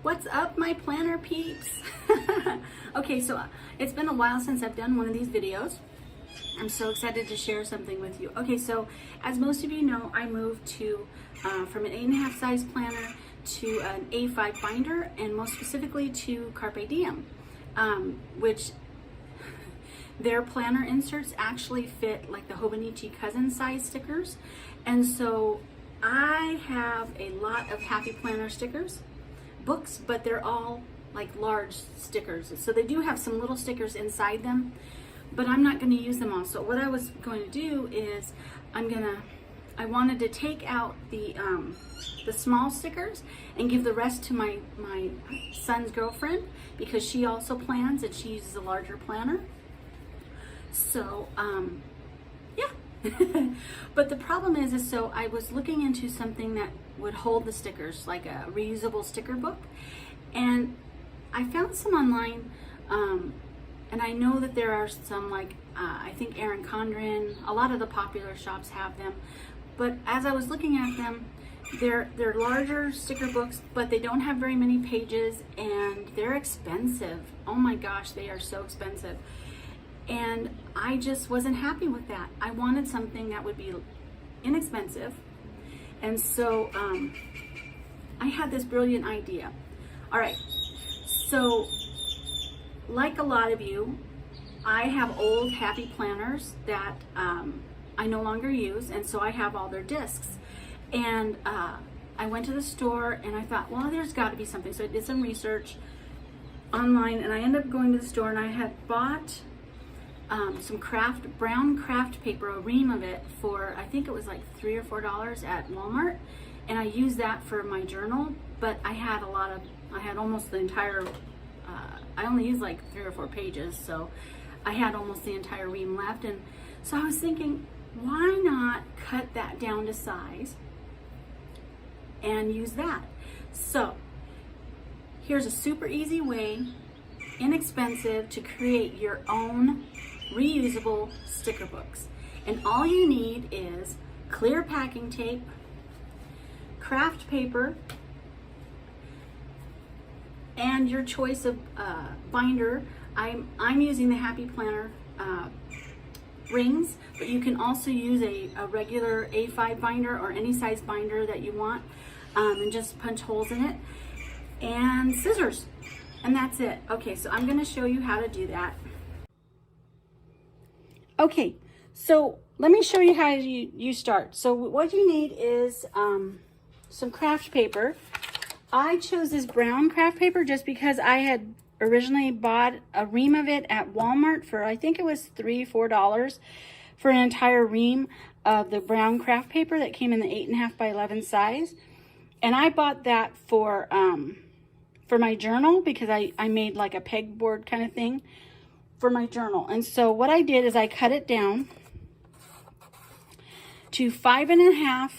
What's up, my planner peeps? Okay, so it's been a while since I've done one of these videos. I'm so excited to share something with you. Okay, so as most of you know, I moved to from an 8.5 size planner to an A5 binder, and most specifically to Carpe Diem, which their planner inserts actually fit like the Hobonichi cousin size stickers. And so I have a lot of Happy Planner stickers books, but they're all like large stickers. So they do have some little stickers inside them, but I'm not going to use them all. So what I was going to do is I wanted to take out the small stickers and give the rest to my son's girlfriend, because she also plans and she uses a larger planner. So yeah. But the problem is so I was looking into something that would hold the stickers, like a reusable sticker book, and I found some online, and I know that there are some, like I think Erin Condren, a lot of the popular shops have them, but as I was looking at them, they're larger sticker books, but they don't have very many pages, and they're expensive. Oh my gosh, they are so expensive. And I just wasn't happy with that. I wanted something that would be inexpensive. And so I had this brilliant idea. All right, so like a lot of you, I have old Happy Planners that I no longer use, and so I have all their discs. And I went to the store and I thought, well, there's got to be something. So I did some research online, and I ended up going to the store, and I had bought some brown craft paper, a ream of it, for I think it was like $3 or $4 at Walmart, and I used that for my journal. But I had almost the entire, I only used like 3 or 4 pages, so I had almost the entire ream left. And so I was thinking, why not cut that down to size and use that? So here's a super easy way, inexpensive, to create your own reusable sticker books. And all you need is clear packing tape, craft paper, and your choice of binder. I'm using the Happy Planner rings, but you can also use a regular A5 binder or any size binder that you want, and just punch holes in it, and scissors, and that's it. Okay, so I'm going to show you how to do that. Okay, so let me show you how you start. So what you need is some craft paper. I chose this brown craft paper just because I had originally bought a ream of it at Walmart for, I think it was $3 or $4 for an entire ream of the brown craft paper that came in the 8.5 by 11 size. And I bought that for my journal, because I made like a pegboard kind of thing for my journal. And so what I did is I cut it down to 5.5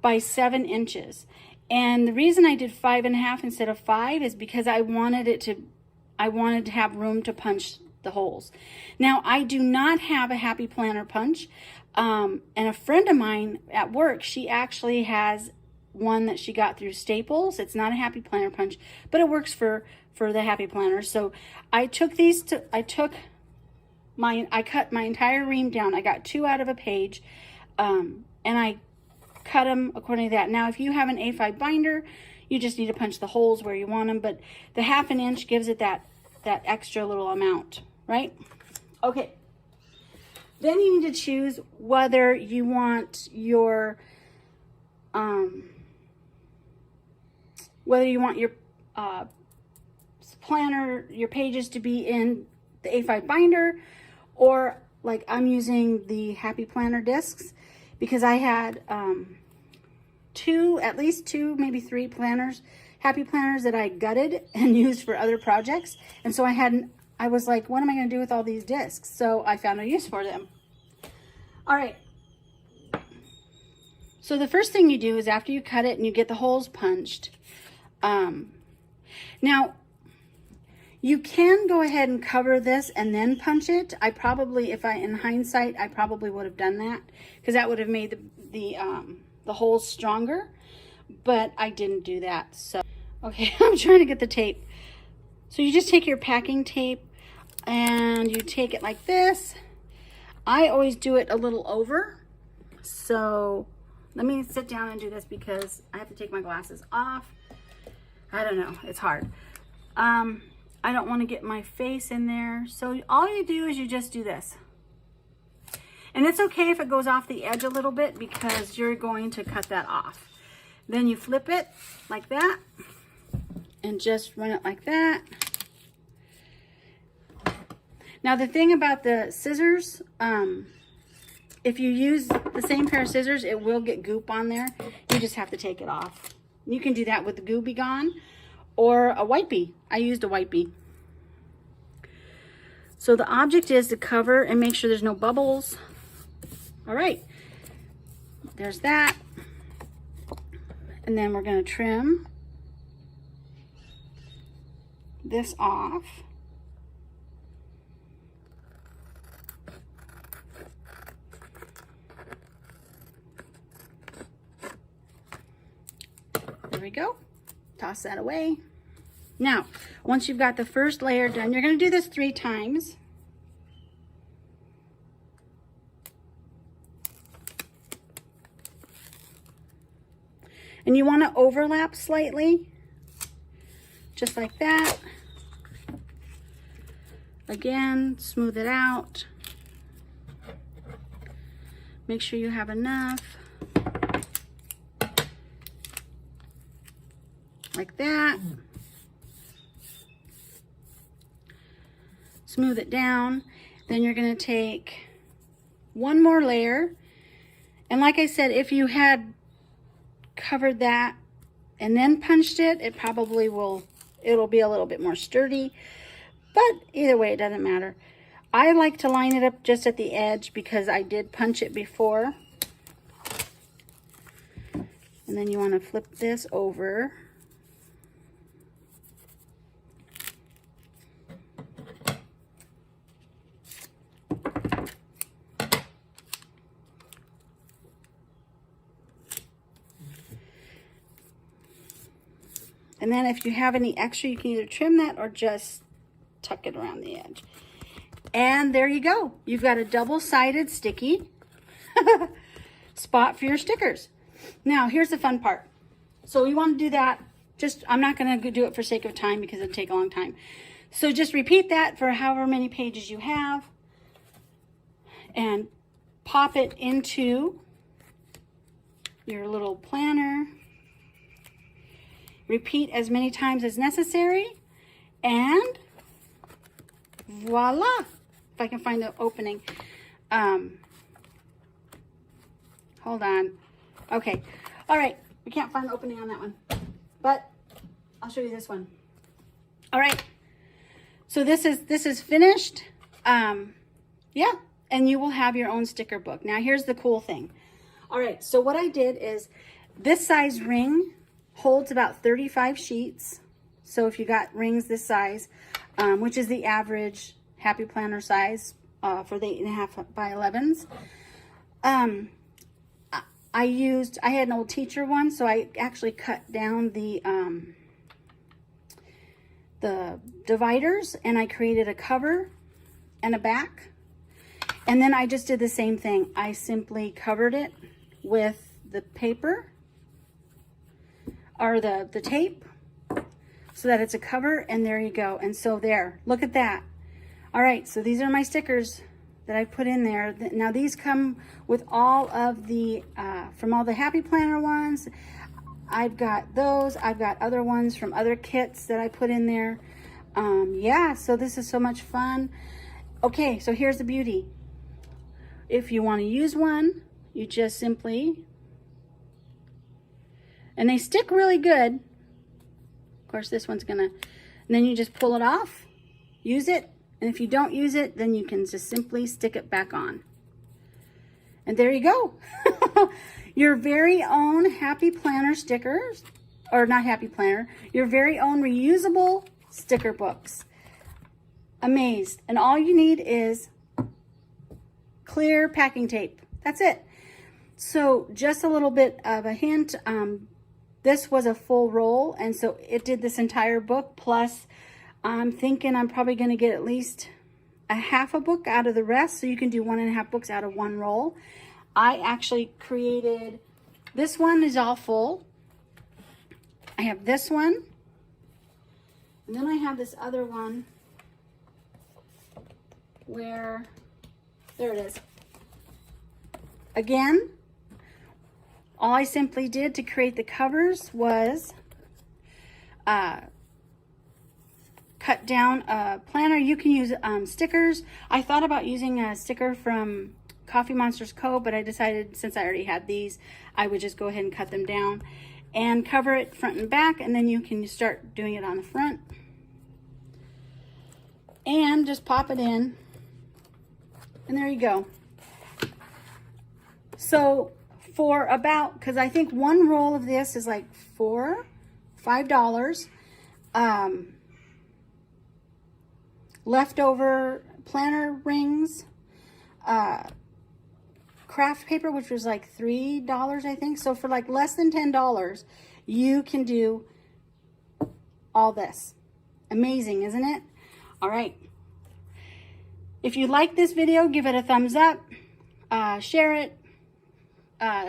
by 7 inches. And the reason I did 5.5 instead of 5 is because I wanted to have room to punch the holes. Now, I do not have a Happy Planner punch, and a friend of mine at work, she actually has one that she got through Staples. It's not a Happy Planner punch, but it works for the Happy Planner. So I took I cut my entire ream down. I got 2 out of a page, and I cut them according to that. Now, if you have an A5 binder, you just need to punch the holes where you want them, but the 1/2 inch gives it that extra little amount, right? Okay. Then you need to choose whether you want your planner, your pages to be in the A5 binder, or like I'm using the Happy Planner discs, because I had at least two, maybe 3 Happy Planners that I gutted and used for other projects. And so I was like, what am I going to do with all these discs? So I found a use for them. All right. So the first thing you do is, after you cut it and you get the holes punched, now you can go ahead and cover this and then punch it. In hindsight, I probably would have done that, because that would have made the holes stronger, but I didn't do that. So Okay, I'm trying to get the tape. So you just take your packing tape and you take it like this. I always do it a little over. So let me sit down and do this because I have to take my glasses off. I don't know, it's hard. I don't want to get my face in there. So all you do is you just do this. And it's okay if it goes off the edge a little bit because you're going to cut that off. Then you flip it like that and just run it like that. Now the thing about the scissors, if you use the same pair of scissors, it will get goop on there. You just have to take it off. You can do that with the Goo B Gone or a wipey. I used a wipey. So the object is to cover and make sure there's no bubbles. All right, there's that. And then we're going to trim this off. There we go. Toss that away. Now, once you've got the first layer done, you're going to do this 3 times. And you want to overlap slightly, just like that. Again, smooth it out. Make sure you have enough. Like that. Smooth it down. Then you're going to take one more layer. And like I said, if you had covered that and then punched it, it probably will, it'll be a little bit more sturdy. But either way, it doesn't matter. I like to line it up just at the edge because I did punch it before. And then you want to flip this over. And then if you have any extra, you can either trim that or just tuck it around the edge. And there you go. You've got a double-sided sticky spot for your stickers. Now, here's the fun part. So you want to do that. I'm not going to do it for sake of time because it'll take a long time. So just repeat that for however many pages you have. And pop it into your little planner. Repeat as many times as necessary, and voila. If I can find the opening. Hold on. Okay. All right. We can't find the opening on that one, but I'll show you this one. All right. So this is finished. Yeah, and you will have your own sticker book. Now here's the cool thing. All right. So what I did is this size ring holds about 35 sheets. So if you got rings this size, which is the average Happy Planner size for the 8.5 by 11s. I had an old teacher one, so I actually cut down the dividers and I created a cover and a back. And then I just did the same thing. I simply covered it with the paper or the tape so that it's a cover, and there you go. And so there, look at that. All right, so these are my stickers that I put in there. Now these come with all of the, from all the Happy Planner ones. I've got those. I've got other ones from other kits that I put in there. Yeah, so this is so much fun. Okay, so here's the beauty. If you want to use one, you just simply, and they stick really good. Of course, this one's gonna, and then you just pull it off, use it, and if you don't use it, then you can just simply stick it back on. And there you go. Your very own Happy Planner stickers, or not Happy Planner, your very own reusable sticker books. Amazed. And all you need is clear packing tape. That's it. So just a little bit of a hint. this was a full roll, and so it did this entire book. Plus, I'm thinking I'm probably going to get at least a half a book out of the rest, so you can do 1.5 books out of one roll. I actually created, this one is all full. I have this one, and then I have this other one where, there it is. Again, all I simply did to create the covers was cut down a planner. You can use stickers. I thought about using a sticker from Coffee Monsters Co., but I decided since I already had these, I would just go ahead and cut them down and cover it front and back, and then you can start doing it on the front. And just pop it in, and there you go. So for about, because I think one roll of this is like $5. Leftover planner rings, craft paper, which was like $3, I think. So for like less than $10, you can do all this. Amazing, isn't it? All right. If you like this video, give it a thumbs up, share it,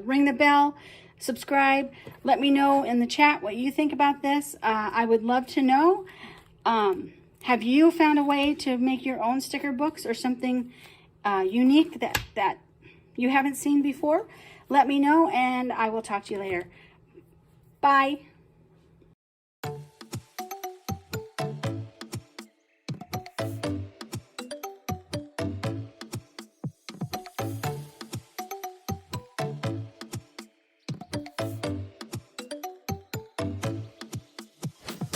ring the bell, subscribe. Let me know in the chat what you think about this. I would love to know. Have you found a way to make your own sticker books or something unique that you haven't seen before? Let me know, and I will talk to you later. Bye.